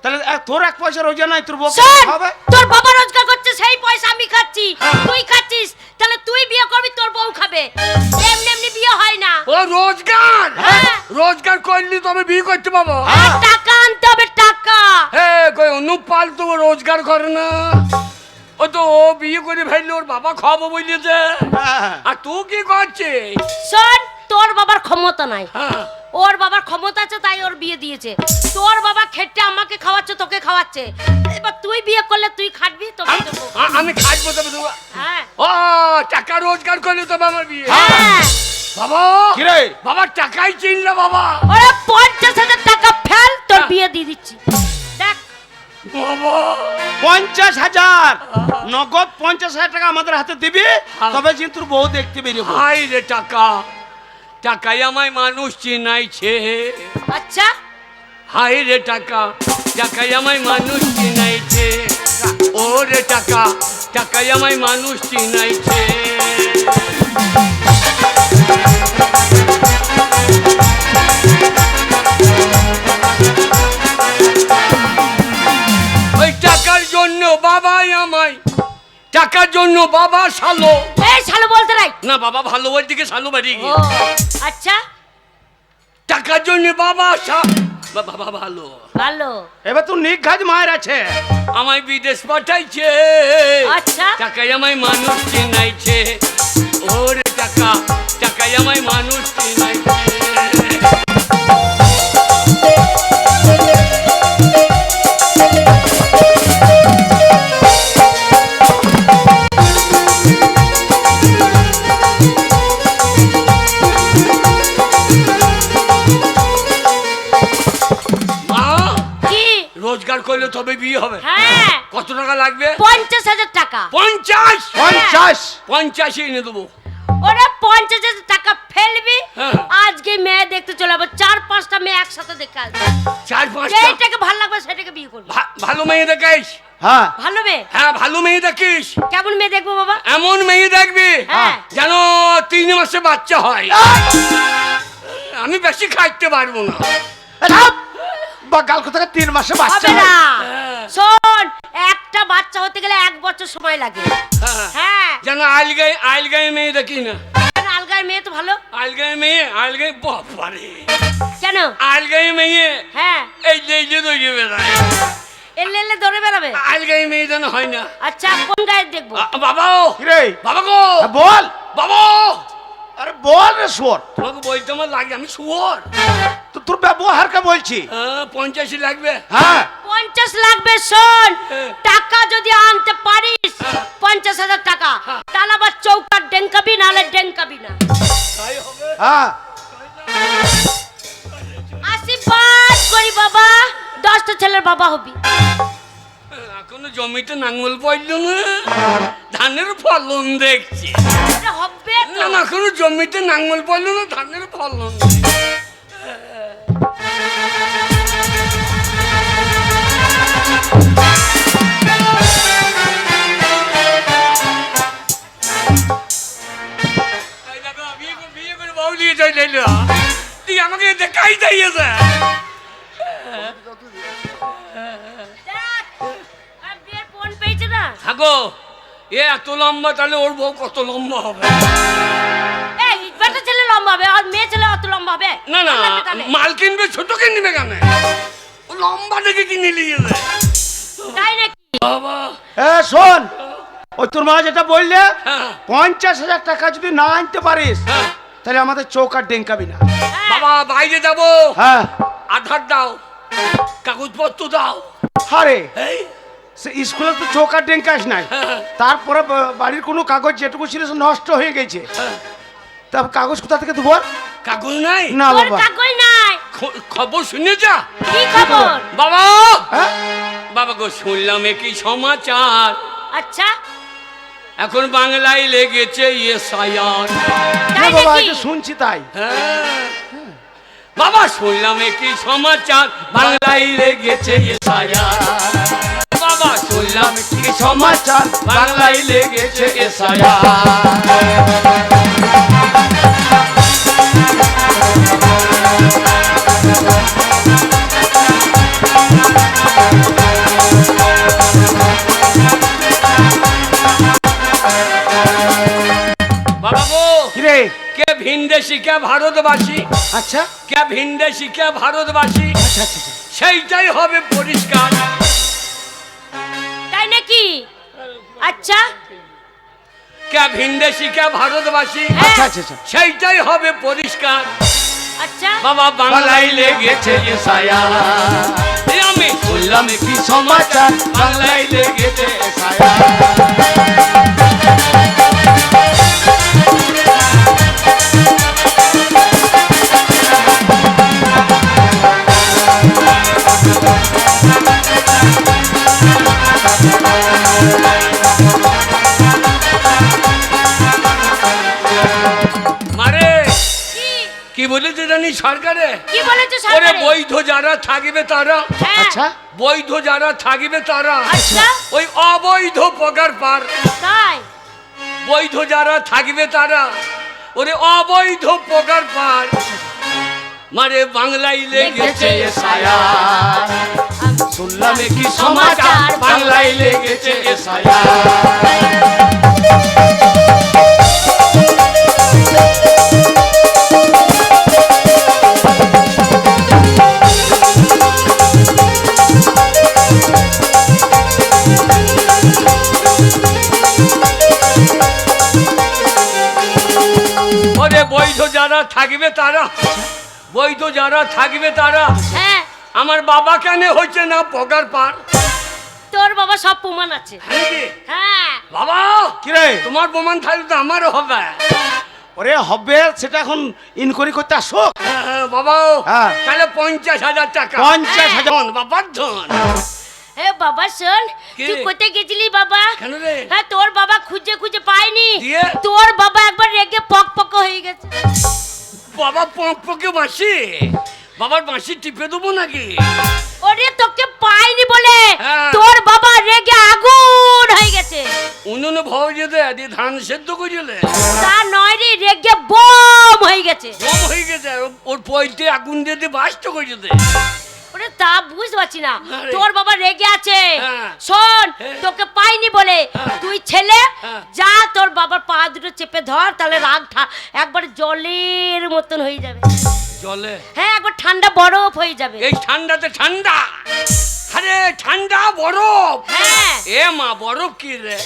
Speaker 3: তাহলে তোর এক পয়সা রোজগার নাই, তোর বউ
Speaker 2: শোন,
Speaker 3: হবে?
Speaker 2: তোর বাবা রোজগার করছে, সেই পয়সা আমি খাচ্ছি, তুই খাচ্ছিস, তাহলে তুই বিয়ে করবি, তোর বউ খাবে। এমনি এমনি বিয়ে হয় না।
Speaker 1: ও রোজগার,
Speaker 2: হ্যাঁ।
Speaker 1: রোজগার করলি তবে বিয়ে করতে পাবো।
Speaker 2: আর টাকা আনতে হবে, টাকা।
Speaker 1: হ্যাঁ, কই অনুপ পাল তো রোজগার করে না, ও তো ও বিয়ে করে ফেললে ওর বাবা খাওয়াবো বললেছে,
Speaker 3: হ্যাঁ।
Speaker 1: আর তুই কি করছিস?
Speaker 2: শোন, তোর বাবার ক্ষমতা নাই,
Speaker 1: হ্যাঁ,
Speaker 2: ওর বাবার ক্ষমতা আছে তাই ওর বিয়ে দিয়েছে। তোর বাবা খেটে আমাকে খাওয়াচ্ছে, তোকে খাওয়াচ্ছে, এবার তুই বিয়ে করলে তুই খাটবি, তোকে দেবো।
Speaker 1: আমি খাটবো তবে তো।
Speaker 2: হ্যাঁ
Speaker 1: ও টাকা রোজগার করলে তবে আমার বিয়ে।
Speaker 2: হ্যাঁ,
Speaker 1: বাবা,
Speaker 3: কি রে?
Speaker 1: বাবা টাকাই চিনলে বাবা।
Speaker 2: ওরা 50,000 টাকা ফেল, তোর বিয়ে দিয়ে দিচ্ছি। দেখ
Speaker 1: বাবা
Speaker 3: 50,000 নগদ, 50,000 টাকা আমাদের হাতে দিবি, তবে যে তোর বউ দেখতে বেরিয়ে পড়বি।
Speaker 1: হাই রে টাকা, টাকাই আমায় মানুষ চিনাইছে।
Speaker 2: আচ্ছা,
Speaker 1: হাই রে টাকা, টাকাই আমায় মানুষ চিনাইছে। ও রে টাকা, টাকাই আমায় মানুষ চিনাইছে। জন্য বাবা শালো।
Speaker 2: এই শালো বলতে নাই।
Speaker 1: না বাবা ভালো ওই দিকে শালো বাড়িয়ে
Speaker 2: ও
Speaker 1: গিয়ে।
Speaker 2: আচ্ছা
Speaker 1: টাকার জন্য বাবা বাবা ভালো।
Speaker 2: ভালো।
Speaker 3: এবার তুই নিঘাত মায়ের আছে।
Speaker 1: আমায় বিদেশ পাঠাইছে,
Speaker 2: আচ্ছা
Speaker 1: টাকায় আমায় মানুষ চিনাইছে। ওরে টাকা, টাকায় আমায় মানুষ চিনাইছে। রোজগার করলে তবে বিয়ে হবে।
Speaker 2: হ্যাঁ
Speaker 1: কত টাকা লাগবে?
Speaker 2: 50,000 টাকা।
Speaker 1: 50
Speaker 3: 50
Speaker 1: 50 এনে দেবো।
Speaker 2: ওরে 50,000 টাকা ফেলবি,
Speaker 1: হ্যাঁ।
Speaker 2: আজকে মেয়ে দেখতে চলে যাবো। 4-5টা মেয়ে একসাথে দেখে আসবো।
Speaker 1: 4-5টা
Speaker 2: যেটাকে ভালো লাগবে সেটাকে বিয়ে করবি।
Speaker 1: ভালো মেয়ে দেখিস।
Speaker 3: হ্যাঁ
Speaker 2: ভালো মেয়ে?
Speaker 1: হ্যাঁ ভালো মেয়ে দেখিস।
Speaker 2: কেমন মেয়ে দেখবো বাবা?
Speaker 1: এমন মেয়ে দেখবি
Speaker 2: হ্যাঁ।
Speaker 1: যেন 3 মাসে বাচ্চা হয়। আমি বেশি খাইতে পারবো না।
Speaker 3: কাল কোথায় 3 মাসে বাচ্চা
Speaker 2: হবে না।
Speaker 1: হ্যাঁ।
Speaker 2: শোন, একটা বাচ্চা হতে গেলে 1 বছর সময় লাগে। হ্যাঁ
Speaker 1: যেন আইলগাই মেয়ে দেখি না।
Speaker 2: আলগার মেয়ে তো ভালো।
Speaker 1: আইলগাই বাবারে।
Speaker 2: কেন?
Speaker 1: আইলগাই মেয়ে
Speaker 2: হ্যাঁ
Speaker 1: এই যে দৌড়ে বেড়ায়।
Speaker 2: এলে দৌড়ে বেড়াবে।
Speaker 1: আইলগাই মেয়ে যেন হয় না।
Speaker 2: আচ্ছা কোন গায়ে দেখবো?
Speaker 1: বাবা
Speaker 3: রে
Speaker 1: বাবা গো
Speaker 3: বল।
Speaker 1: বাবা
Speaker 3: আরে বল রে শুয়োর।
Speaker 1: তোমাকে বলতে আমার লাগে আমি শুয়োর।
Speaker 3: তো তোর ব্যবহার কে বলছি।
Speaker 1: 50 লাগবে।
Speaker 3: হ্যাঁ
Speaker 2: 50 লাগবে। শোন,
Speaker 1: হ্যাঁ।
Speaker 2: টাকা যদি আনতে পারিস 50,000 টাকা, তাহলে আবার চৌকার ডেঙ্কাবি, নাহলে ডেঙ্কাবি না।
Speaker 1: তাই হবে।
Speaker 3: হ্যাঁ
Speaker 2: আশীর্বাদ করি বাবা, 10টা ছেলের বাবা হবি।
Speaker 1: এখনো জমিতে নাঙ্গল পড়ল না, ধানের ফলন দেখছি।
Speaker 2: এটা হবে তো।
Speaker 1: না এখনো জমিতে নাঙ্গল পড়ল না, ধানের ফলন। বিয়ে করে বউ দিয়ে চলে এলো। তুই আমাকে দেখাই যাইয়েছে।
Speaker 2: দেখ, আর বিয়ের ফোন পেয়েছে না।
Speaker 1: থাকো এ এত লম্বা, তাহলে ওর বউ কত লম্বা হবে?
Speaker 2: এই বেটা ছেলে লম্বা হবে আর মেয়ে ছেলে অত লম্বা হবে?
Speaker 1: না না
Speaker 2: লাগবে তাহলে।
Speaker 1: মাল কিনবে ছোট কিনবে কেন? ও লম্বা দেখে কিনে নিয়ে যাবে।
Speaker 2: তাই নাকি?
Speaker 1: বাবা
Speaker 3: এ শোন, ওই তোর মা যেটা বললে
Speaker 1: হ্যাঁ
Speaker 3: 50,000 টাকা যদি না আনতে পারিস
Speaker 1: হ্যাঁ।
Speaker 3: তাহলে আমাদের চৌকার ডেঙ্কাবি না।
Speaker 2: হ্যাঁ।
Speaker 1: বাবা বাইরে যাব,
Speaker 3: হ্যাঁ
Speaker 1: আধার দাও, কাগজপত্র দাও।
Speaker 3: আরে
Speaker 1: এই
Speaker 3: সে স্কুলে তো চৌকার ডেঙ্কাস নাই,
Speaker 1: হ্যাঁ,
Speaker 3: তারপরে বাড়ির কোনো কাগজ যেটুকু ছিল সে নষ্ট হয়ে গেছে।
Speaker 1: হ্যাঁ।
Speaker 3: তা কাগজ কোথা থেকে দেবো?
Speaker 1: কাগজ নাই?
Speaker 3: না
Speaker 2: তোর
Speaker 3: বাবা।
Speaker 2: কাগজ নাই?
Speaker 1: খবর শুনে যা।
Speaker 2: কি খবর?
Speaker 1: বাবা
Speaker 3: হ্যাঁ
Speaker 1: বাবা গো শুনলাম কি সমাচার,
Speaker 2: আচ্ছা
Speaker 1: এখন বাংলায় লেগেছে এসআইআর।
Speaker 2: তাই
Speaker 3: বাবা
Speaker 2: নাকি?
Speaker 3: এটা শুনছি তাই।
Speaker 1: হ্যাঁ বাবা শুনলাম কি সমাচার, বাংলায় লেগেছে এসআইআর। বাবা শুনলাম কি সমাচার, বাংলায় লেগেছে এসআইআর। বাবা গো
Speaker 3: কিরে?
Speaker 1: কে ভিনদেশি কে ভারতবাসী,
Speaker 3: আচ্ছা
Speaker 1: কে ভিনদেশি কে ভারতবাসী,
Speaker 3: আচ্ছা আচ্ছা আচ্ছা।
Speaker 1: সেইটাই হবে পরিষ্কার।
Speaker 2: তাই নাকি? আচ্ছা
Speaker 1: কে ভিনদেশি কে ভারতবাসী,
Speaker 3: আচ্ছা আচ্ছা আচ্ছা।
Speaker 1: সেইটাই হবে পরিষ্কার।
Speaker 2: আচ্ছা
Speaker 1: বাবা বাংলায় লেগেছে এসআইআর। এই আমি শুনলাম কি সমাচার, বাংলায় লেগেছে এসআইআর। মারে
Speaker 2: কি
Speaker 1: কি বলেছে জানি সরকারে?
Speaker 2: কি বলেছে
Speaker 1: ওরে
Speaker 2: সরকারে?
Speaker 1: বৈধ যারা থাকবে তারা,
Speaker 2: হ্যাঁ।
Speaker 3: আচ্ছা
Speaker 1: বৈধ যারা থাকবে তারা
Speaker 2: আচ্ছা
Speaker 1: ওই অবৈধ পগার পার।
Speaker 2: তাই
Speaker 1: বৈধ যারা থাকবে তারা ওরে অবৈধ পগার পার। মারে বাংলায় লেগেছে এসআইআর।
Speaker 3: শুনলাম কি সমাচার বাংলায় লেগেছে এসআইআর।
Speaker 1: ওরে বৈধ যারা থাকবে তারা, বৈধ যারা থাকবে তারা,
Speaker 2: হ্যাঁ
Speaker 1: আমার বাবা কেন হচ্ছে না পগার পার?
Speaker 2: তোর বাবা সব প্রমাণ আছে।
Speaker 1: হ্যাঁ কি?
Speaker 2: হ্যাঁ
Speaker 1: বাবা
Speaker 3: কি রে?
Speaker 1: তোমার প্রমাণ থাকলে তো আমারও হবে।
Speaker 3: ওরে হবে, সেটা এখন ইনকোয়ারি করতে আসো।
Speaker 1: বাবা
Speaker 3: হ্যাঁ।
Speaker 1: তাহলে 50,000 টাকা।
Speaker 3: 50,000
Speaker 1: ধন, বাবার ধন।
Speaker 2: এ বাবা শোন,
Speaker 1: কি?
Speaker 2: তুই কোথায় গেছিলি বাবা?
Speaker 1: কেন রে?
Speaker 2: হ্যাঁ তোর বাবা খুঁজে খুঁজে পাইনি।
Speaker 1: দিয়ে?
Speaker 2: তোর বাবা একবার রেগে পক পক হয়ে গেছে।
Speaker 1: বাবা পকে বাঁশি, বাবার বাঁশি টিপে দেবো নাকি?
Speaker 2: ওরে তোকে পাইনি বলে
Speaker 1: হ্যাঁ।
Speaker 2: তোর বাবা রেগে আগুন হয়ে গেছে।
Speaker 1: উনুনে ভয় যেতে দিয়ে ধান সেদ্ধ করিলে
Speaker 2: তা নয় রে, রেগে বোম হয়ে গেছে।
Speaker 1: কম হয়ে গেছে, ওর পয়তে আগুন দিয়ে দিয়ে বাস্ত করে যেতে।
Speaker 2: ওরে তা বুঝতে পারছি না,
Speaker 1: আরে।
Speaker 2: তোর বাবা রেগে আছে।
Speaker 1: হ্যাঁ।
Speaker 2: শোন,
Speaker 1: হ্যাঁ।
Speaker 2: তোকে পাইনি বলে
Speaker 1: হ্যাঁ।
Speaker 2: তুই ছেলে
Speaker 1: হ্যাঁ।
Speaker 2: যা তোর বাবার পা দুটো চেপে ধর, তাহলে রাগ একবার জলের মতন হয়ে যাবে।
Speaker 1: জলে
Speaker 2: হ্যাঁ একবার ঠান্ডা বরফ হয়ে যাবে।
Speaker 1: এই ঠান্ডাতে ঠান্ডা, আরে ঠান্ডা বরফ।
Speaker 2: হ্যাঁ
Speaker 1: এ মা বরফ কি রে?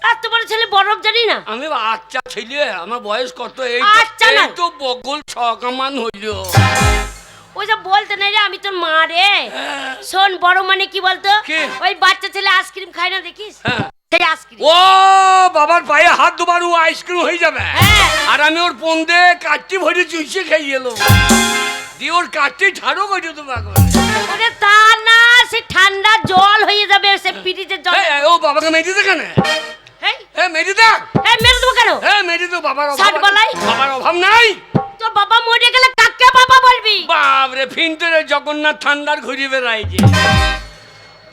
Speaker 2: আর তোমার ছেলে বরফ জানি না?
Speaker 1: আমি আচ্ছা ছেলে, আমার বয়স কত? এই
Speaker 2: আচ্ছা না।
Speaker 1: এই তো বগল ছকামান হইল।
Speaker 2: ওই যে বলতে নাই রে, আমি তোর মা রে।
Speaker 1: হ্যাঁ।
Speaker 2: শোন, বড় মানে কি বলতো?
Speaker 1: কি?
Speaker 2: ওই বাচ্চা ছেলে আইসক্রিম খায় না, দেখিস?
Speaker 1: হ্যাঁ।
Speaker 2: সেই আইসক্রিম।
Speaker 1: ও বাবার পায়ে হাত দুবার ও আইসক্রিম হয়ে যাবে।
Speaker 2: হ্যাঁ।
Speaker 1: আর আমি ওর পন্দে কাটটি ভরে চুইছে খেয়ে এলো, দিয়ে ওর কাটটি ঝাড়ু করে তোমাকে।
Speaker 2: ওরে তা না, সে ঠান্ডা জল হয়ে যাবে, সে ফ্রিজের জল।
Speaker 1: ও বাবাকে মেরে দিতে কেন?
Speaker 2: এই
Speaker 1: মেরে দেখ,
Speaker 2: মেরে দেবো কেন?
Speaker 1: মেরে তো বাবার
Speaker 2: ষাট
Speaker 1: অভাব
Speaker 2: বলাই?
Speaker 1: আছে। বাবার অভাব নাই।
Speaker 2: তোর বাবা মরে গেলে কাকে বাবা বলবি?
Speaker 1: বাপরে ফিনতরে জগন্নাথ ঠান্ডার ঘুরিয়ে বেড়াইছে,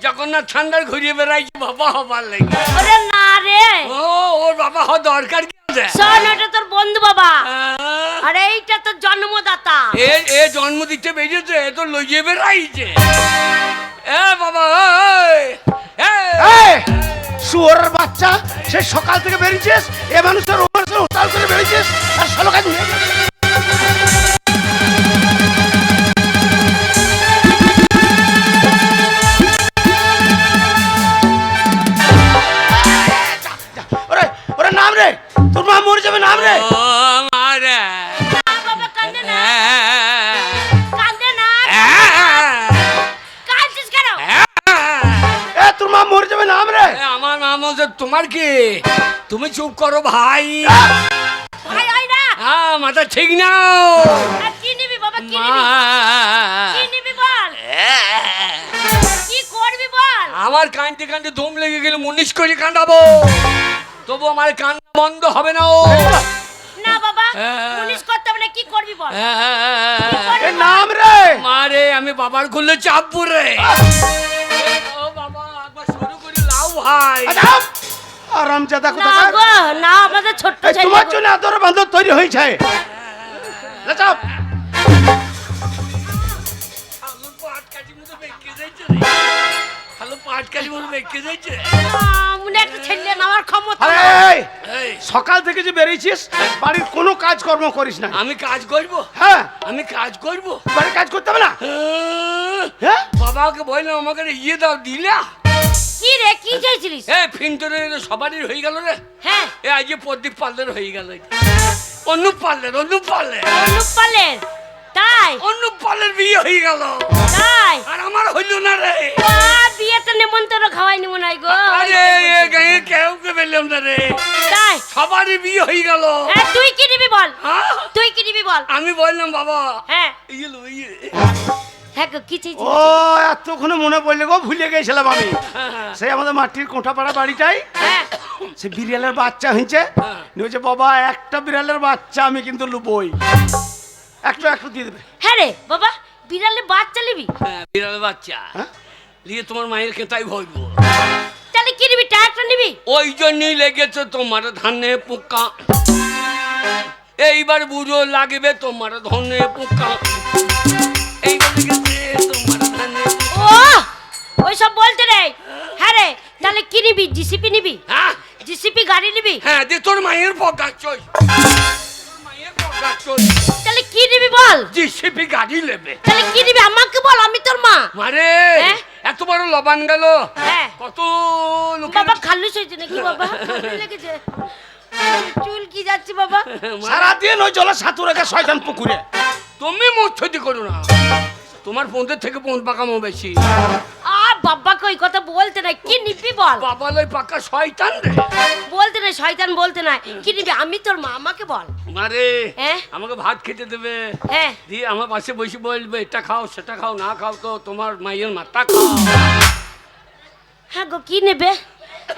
Speaker 1: জগন্নাথ ঠান্ডার ঘুরিয়ে বেড়াইছে বাবা হবার লাগে।
Speaker 2: ওরে না রে,
Speaker 1: ও ওর বাবা হওয়ার দরকার কি আছে?
Speaker 2: শোন, ওটা তোর বন্ধু বাবা,
Speaker 1: আহ,
Speaker 2: আর এইটা তোর জন্মদাতা।
Speaker 1: এ জন্ম দিতে বেরিয়েছে, এ তো লইয়ে বেড়াইছে। এ বাবা
Speaker 3: এই শুয়োরের বাচ্চা, সে সকাল থেকে বেরিয়েছিস, এ মানুষের ও মানুষের উতাল করে বেরিয়েছিস, আর ষোলো কাজ হয়ে গেছে। ওরে ওরে নাম রে, তোর মা মরে যাবে, নাম রে।
Speaker 1: ও মারে
Speaker 2: না বাবা, কান্দে না, কান্দে না। কাঁদছিস কেন?
Speaker 3: এ তোর মা মরে যাবে, নাম রে।
Speaker 1: আমার নাম হচ্ছে, তোমার কি? তুমি চুপ করো ভাই।
Speaker 2: ভাই হয় না।
Speaker 1: হ্যাঁ মাথা ঠিক না।
Speaker 2: আর কি নিবি বাবা, কি
Speaker 1: মা
Speaker 2: নিবি? কি নিবি বল? কি করবি বল?
Speaker 1: আমার কাঁদতে কাঁদতে দম লেগে গেলে মুনিশ করে কাঁদাবো, তবু আমার কান্না বন্ধ হবে না। ও
Speaker 2: না বাবা,
Speaker 1: হ্যাঁ।
Speaker 2: পুলিশ করতে হবে না, কি করবি বল?
Speaker 3: এ নাম রে।
Speaker 1: মারে আমি বাবার খুললে চাপবো রে। ও বাবা একবার শুরু করে লাও ভাই।
Speaker 3: আরাম জাদা
Speaker 2: না
Speaker 3: কোথাকার।
Speaker 2: গো, না, আমাদের ছোট্ট
Speaker 3: এই
Speaker 2: ছেলে
Speaker 3: তোমার
Speaker 2: গো।
Speaker 3: জন্য আদর বান্ধব তৈরি হয়েছে। যা চাপ।
Speaker 1: আলু পাট কাটি মতো বেঁকে যাইছে রে, আলু পাট কাটি মতো বেঁকে যাইছে।
Speaker 2: মনে একটা ছেলে নেওয়ার ক্ষমতা
Speaker 3: আরে
Speaker 2: নাই।
Speaker 3: এই,
Speaker 1: এই,
Speaker 3: সকাল থেকে যে বেরিয়েছিস, বাড়ির কোনো কাজকর্ম করিস না।
Speaker 1: আমি কাজ করব,
Speaker 3: হ্যাঁ,
Speaker 1: আমি কাজ করব।
Speaker 3: বাড়ির কাজ করতে হবে না। হ্যাঁ,
Speaker 1: বাবাকে বললাম আমাকে ইয়ে দাও, দিলা?
Speaker 2: কি রে, কি চাইছিলিস?
Speaker 1: এ ফিনতরে সবারই হয়ে গেল রে।
Speaker 2: হ্যাঁ,
Speaker 1: এ আজকে প্রদীপ পার্লার হয়ে গেল, অনুপ পার্লার, অনুপ পার্লার,
Speaker 2: অনুপ পালের, তাই
Speaker 1: অনুপ পার্লার বিয়ে হয়ে গেল,
Speaker 2: তাই।
Speaker 1: আর আমার হইল না রে।
Speaker 2: বিয়েতে নেমন্তন্ন খাওয়াই নিব নাই গো।
Speaker 1: আরে এ গায়ে কেউ কে পেলাম না রে,
Speaker 2: তাই।
Speaker 1: সবারই বিয়ে হয়ে গেল।
Speaker 2: হ্যাঁ, তুই কি নিবি বল?
Speaker 1: হ্যাঁ?
Speaker 2: তুই কি নিবি বল?
Speaker 1: আমি বললাম বাবা
Speaker 2: হ্যাঁ
Speaker 1: ইয়ে লো, ইয়ে।
Speaker 2: হ্যাঁ গো, কি চাইছিস?
Speaker 3: ও এতক্ষণে মনে পড়লে গো, ভুলে গেছিলাম আমি। সেই আমাদের মাটির কোঠাপাড়া বাড়িটাই,
Speaker 2: হ্যাঁ,
Speaker 3: সে বিড়ালের বাচ্চা হয়েছে।
Speaker 1: হ্যাঁ।
Speaker 3: বলছে বাবা একটা বিড়ালের বাচ্চা আমি কিন্তু লুবই, একটু একটু দিয়ে দেবে।
Speaker 2: হ্যাঁ রে বাবা, বিড়ালে বাচ্চা নিবি?
Speaker 1: হ্যাঁ, বিড়াল বাচ্চা
Speaker 3: হ্যাঁ?
Speaker 1: নিয়ে তোমার মায়ের খেতাই ভরবো।
Speaker 2: তাহলে কি নিবি, ট্রাক্টর নিবি?
Speaker 1: ওই জন্যই লেগেছে তোমার ধানে পোকা, এইবার বুড়ো লাগবে তোমার ধনে পোকা, এইবার লেগেছে তোমার ধানে পোকা।
Speaker 2: ও ওইসব বলতে রে। হ্যাঁ রে, তাহলে কি নিবি? জিসিপি নিবি?
Speaker 1: হ্যাঁ
Speaker 2: জিসিপি গাড়ি নিবি?
Speaker 1: হ্যাঁ দে তোর মায়ের পকার চই,
Speaker 2: তাহলে কি নিবি বল?
Speaker 1: জিসিপি গাড়ি নেবে।
Speaker 2: তাহলে কি নিবি আমাকে বল, আমি তোর মা।
Speaker 1: মারে
Speaker 2: হ্যাঁ?
Speaker 1: এত বড় লবান গেল,
Speaker 2: হ্যাঁ।
Speaker 1: কত লোকের-
Speaker 2: বাবা খাল্লুস হয়েছে নাকি বাবা? ঠান্ডা লেগেছে, চুল কি যাচ্ছে বাবা?
Speaker 3: সারাদিন ওই জলে সাঁতুর রেখে শয়তান পুকুরে।
Speaker 1: তুমি মচ্ছতি করো না, তোমার ফোনদের থেকে ফোন পাকামো বেশি।
Speaker 2: আর বাবাকে ওই কথা বলতে নাই। কি নিবি বল?
Speaker 1: বাবা লই পাকা শয়তান রে।
Speaker 2: বলতে নাই, শয়তান বলতে নাই। কি নিবি? আমি তোর মা, আমাকে বল।
Speaker 1: মারে
Speaker 2: হ্যাঁ?
Speaker 1: আমাকে ভাত খেতে দেবে,
Speaker 2: হ্যাঁ।
Speaker 1: দিয়ে আমার পাশে বসে বলবে এটা খাও সেটা খাও, না খাও তো তোমার মায়ের মাথা খাও।
Speaker 2: হ্যাঁ গো, কি নেবে?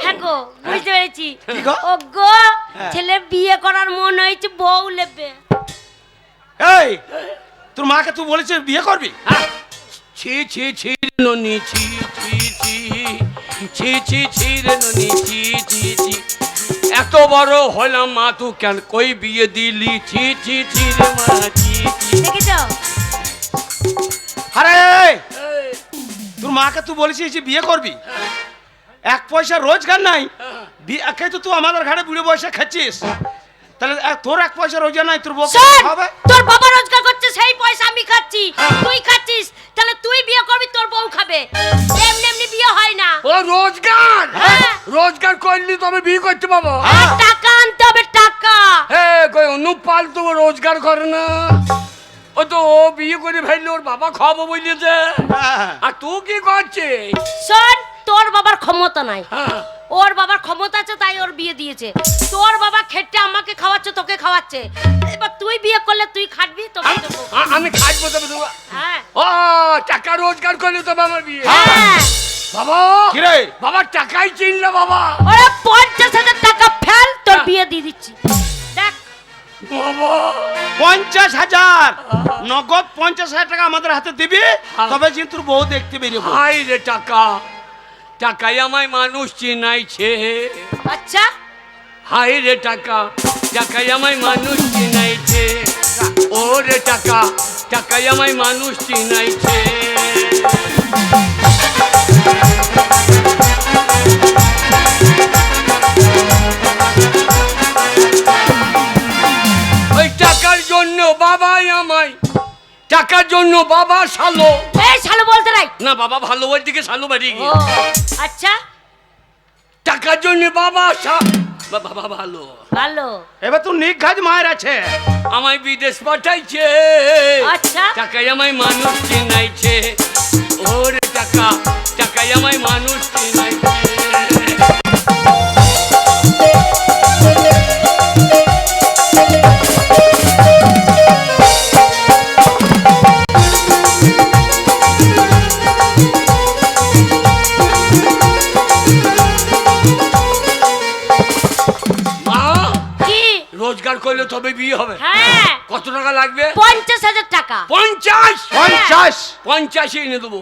Speaker 2: হ্যাঁ গো, বুঝতে পেরেছি।
Speaker 3: কি গো?
Speaker 2: ও গো,
Speaker 3: হ্যাঁ।
Speaker 2: ছেলে বিয়ে করার মন হয়েছে, বউ নেবে।
Speaker 3: এই তোর মাকে তুই বলেছিস বিয়ে করবি?
Speaker 1: হ্যাঁ? ছি ছি ছি রে ননি, ছি ছি ছি ছি ছি ছি রে ননি, ছি ছি ছি। এত বড় হলাম মা তুই কেন কই বিয়ে দিলি, ছি ছি ছি রে মা, ছি ছি।
Speaker 2: দেখেছো?
Speaker 3: আরে
Speaker 1: এই,
Speaker 3: তোর মাকে তুই বলেছিস যে বিয়ে করবি, এক পয়সা রোজগার নাই, একে তো তুই আমাদের ঘাড়ে বুড়ে বয়সে খাচ্ছিস, তাহলে তোর এক পয়সা রোজগার নাই, তোর বউ
Speaker 2: শোন,
Speaker 3: হবে?
Speaker 2: তোর বাবা রোজগার করছে, সেই পয়সা আমি খাচ্ছি, তুই খাচ্ছিস, তাহলে তুই বিয়ে করবি, তোর বউ খাবে। এমনি এমনি বিয়ে হয় না।
Speaker 1: ও রোজগার,
Speaker 2: হ্যাঁ।
Speaker 1: রোজগার করলি তবে বিয়ে করতে পাবো।
Speaker 2: আর টাকা আনতে হবে, টাকা।
Speaker 1: হ্যাঁ কই অনুপাল তো রোজগার করে না, ও তো ও বিয়ে করে ফেললে ওর বাবা খাবো বলেছে,
Speaker 3: হ্যাঁ।
Speaker 1: আর তুই কি করছিস?
Speaker 2: শোন, তোর বাবার ক্ষমতা নাই,
Speaker 1: হ্যাঁ।
Speaker 2: ওর বাবার ক্ষমতা আছে তাই ওর বিয়ে দিয়েছে। তোর বাবা খেটে আমাকে খাওয়াচ্ছে, তোকে খাওয়াচ্ছে। এবার তুই বিয়ে করলে তুই খাটবি, তোকে দেবো।
Speaker 1: আমি খাটবো তবে তো।
Speaker 2: হ্যাঁ
Speaker 1: ও টাকা রোজগার করলে তবে আমার বিয়ে।
Speaker 2: হ্যাঁ।
Speaker 1: বাবা
Speaker 3: কি রে?
Speaker 1: বাবা টাকাই চিনলে বাবা।
Speaker 2: ওরে 50,000 টাকা ফেল, তোর বিয়ে দিয়ে দিচ্ছি। দেখ
Speaker 1: বাবা
Speaker 3: 50,000 নগদ 50,000 টাকা আমাদের হাতে দিবি, তবে যে তোর বউ দেখতে বেরিয়ে পড়বি।
Speaker 1: হাই রে টাকা, টাকাই আমায় মানুষ চিনাইছে।
Speaker 2: আচ্ছা,
Speaker 1: হাই রে টাকা, টাকাই আমায় মানুষ চিনাইছে। ও রে টাকা, টাকাই আমায় মানুষ চিনাইছে। ওই টাকার জন্য বাবাই আমায়, টাকার জন্য বাবা শালো।
Speaker 2: এই শালো বলতে নাই।
Speaker 1: না বাবা ভালো ওই দিকে শালো বাড়িয়ে
Speaker 2: ও
Speaker 1: গিয়ে,
Speaker 2: আচ্ছা,
Speaker 1: টাকার জন্য বাবা বাবা ভালো।
Speaker 2: ভালো।
Speaker 3: এবার তুই নিঘাত মায়ের আছে।
Speaker 1: আমায় বিদেশ পাঠাইছে,
Speaker 2: আচ্ছা,
Speaker 1: টাকাই আমায় মানুষ চিনাইছে। ওরে টাকা, টাকাই আমায় মানুষ চিনাইছে। মা
Speaker 2: কি?
Speaker 1: রোজগার করলে তবে বিয়ে হবে।
Speaker 2: হ্যাঁ,
Speaker 1: কত টাকা লাগবে?
Speaker 2: 50,000 টাকা।
Speaker 1: 50।
Speaker 3: 50
Speaker 1: 50 এনে দেবো।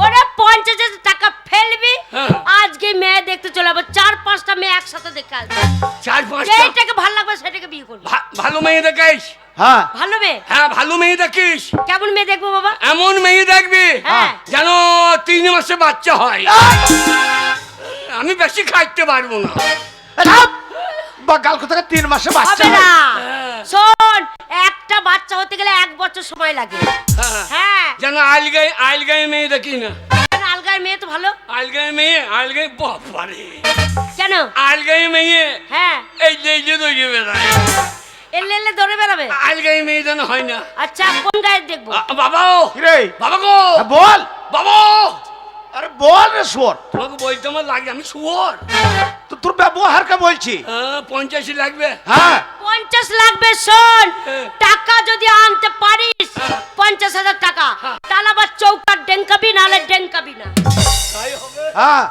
Speaker 2: ওরে 50,000 টাকা ফেলবি,
Speaker 1: হ্যাঁ।
Speaker 2: আজকে মেয়ে দেখতে চলে যাবো, 4-5টা মেয়ে একসাথে দেখে আসবো।
Speaker 1: 4-5টা
Speaker 2: যেটাকে ভালো লাগবে সেটাকে বিয়ে করবি।
Speaker 1: ভালো মেয়ে দেখিস।
Speaker 3: হ্যাঁ
Speaker 2: ভালো মেয়ে?
Speaker 1: হ্যাঁ ভালো মেয়ে দেখিস,
Speaker 2: কেমন মেয়ে দেখবো বাবা?
Speaker 1: এমন মেয়ে দেখবি
Speaker 2: হ্যাঁ।
Speaker 1: যেন 3 মাসে বাচ্চা হয়। আমি বেশি খাইতে পারবো না।
Speaker 3: বাগাল কোথায় 3 মাসে বাচ্চা
Speaker 2: হবে না।
Speaker 1: হ্যাঁ।
Speaker 2: শোন, একটা বাচ্চা হতে গেলে 1 বছর সময় লাগে।
Speaker 1: হ্যাঁ।
Speaker 2: হ্যাঁ,
Speaker 1: যেন আলগায় মেয়ে দেখি না।
Speaker 2: কেন? আলগার মেয়ে তো ভালো।
Speaker 1: আলগায় বাবারে,
Speaker 2: কেন?
Speaker 1: আলগায় মেয়ে
Speaker 2: হ্যাঁ,
Speaker 1: এই যে দৌড়ে বেড়ায়।
Speaker 2: এলে এলে দৌড়ে বেড়াবে।
Speaker 1: আলগায় মেয়ে যেন হয় না।
Speaker 2: আচ্ছা, কোন গায়ে দেখবো?
Speaker 1: বাবা
Speaker 3: কি রে?
Speaker 1: বাবা গো,
Speaker 3: বল।
Speaker 1: বাবা
Speaker 3: আরে বল রে শুয়োর,
Speaker 1: তোমাকে বলতে আমার লাগে, আমি শুয়োর।
Speaker 3: তো তোর ব্যবহারকে বলছি।
Speaker 1: 50 লাগবে।
Speaker 3: হ্যাঁ
Speaker 2: 50 লাগবে। শোন,
Speaker 1: হ্যাঁ।
Speaker 2: টাকা যদি আনতে পারিস, 50,000 টাকা, তাহলে আবার চৌকার ডেঙ্কাবি, নাহলে ডেঙ্কাবি না।
Speaker 1: তাই হবে।
Speaker 3: হ্যাঁ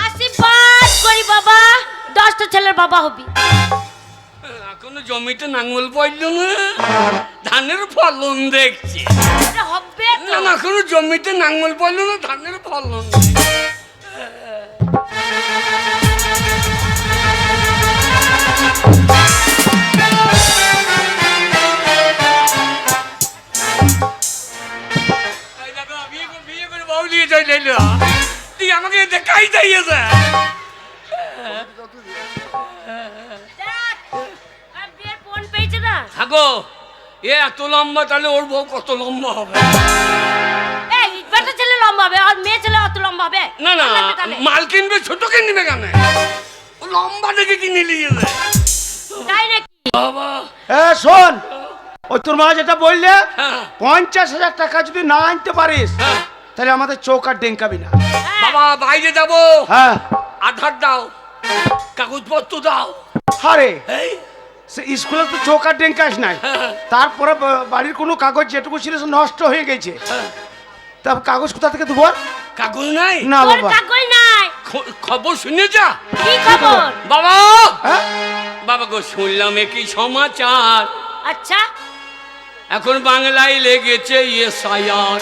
Speaker 2: আশীর্বাদ করি বাবা, 10টা ছেলের বাবা হবি।
Speaker 1: এখনো জমিতে নাঙ্গল পড়ল না, ধানের ফলন দেখছি।
Speaker 2: এটা হবে তো।
Speaker 1: না এখনো জমিতে নাঙ্গল পড়ল না, ধানের ফলন। এই দেখো, বিয়ে চাইছে
Speaker 2: আর বিয়ের ফোন পেয়েছে না
Speaker 1: থাকো এ এত লম্বা তাহলে ওর বউ কত লম্বা হবে
Speaker 2: এই বেটা ছেলে লম্বা হবে আর মেয়ে ছেলে অত লম্বা হবে
Speaker 1: না না
Speaker 2: লাগবে তাহলে।
Speaker 1: মাল কিনবে ছোট কিনবে কেন ও লম্বা দেখে কিনে নিয়ে যায়
Speaker 2: তাই নাকি
Speaker 1: বাবা
Speaker 3: শোন ওই তোর মা যেটা বললে
Speaker 1: হ্যাঁ
Speaker 3: 50,000 টাকা যদি না আনতে পারিস
Speaker 1: হ্যাঁ।
Speaker 3: তাহলে আমাদের চৌকাট ডেঙ্কাবি না।
Speaker 2: হ্যাঁ।
Speaker 1: বাবা বাইরে যাব
Speaker 3: হ্যাঁ
Speaker 1: আধার দাও কাগজপত্র দাও
Speaker 3: আরে
Speaker 1: এই
Speaker 3: সে স্কুলে তো চৌকাট ডেঙ্কাস নাই,
Speaker 1: হ্যাঁ।
Speaker 3: তারপরে বাড়ির কোনো কাগজ যেটুকু ছিল সে নষ্ট হয়ে গেছে,
Speaker 1: হ্যাঁ।
Speaker 3: তা কাগজ কোথা থেকে দেবো?
Speaker 1: কাগজ নাই
Speaker 3: না
Speaker 2: তোর
Speaker 3: বাবা।
Speaker 2: কাগজ নাই
Speaker 1: খবর শুনেছা
Speaker 2: কি খবর
Speaker 1: বাবা
Speaker 3: হ্যাঁ?
Speaker 1: বাবা গো শুনলাম কি সমাচার
Speaker 2: আচ্ছা
Speaker 1: এখন বাংলায় লেগেছে এসআইআর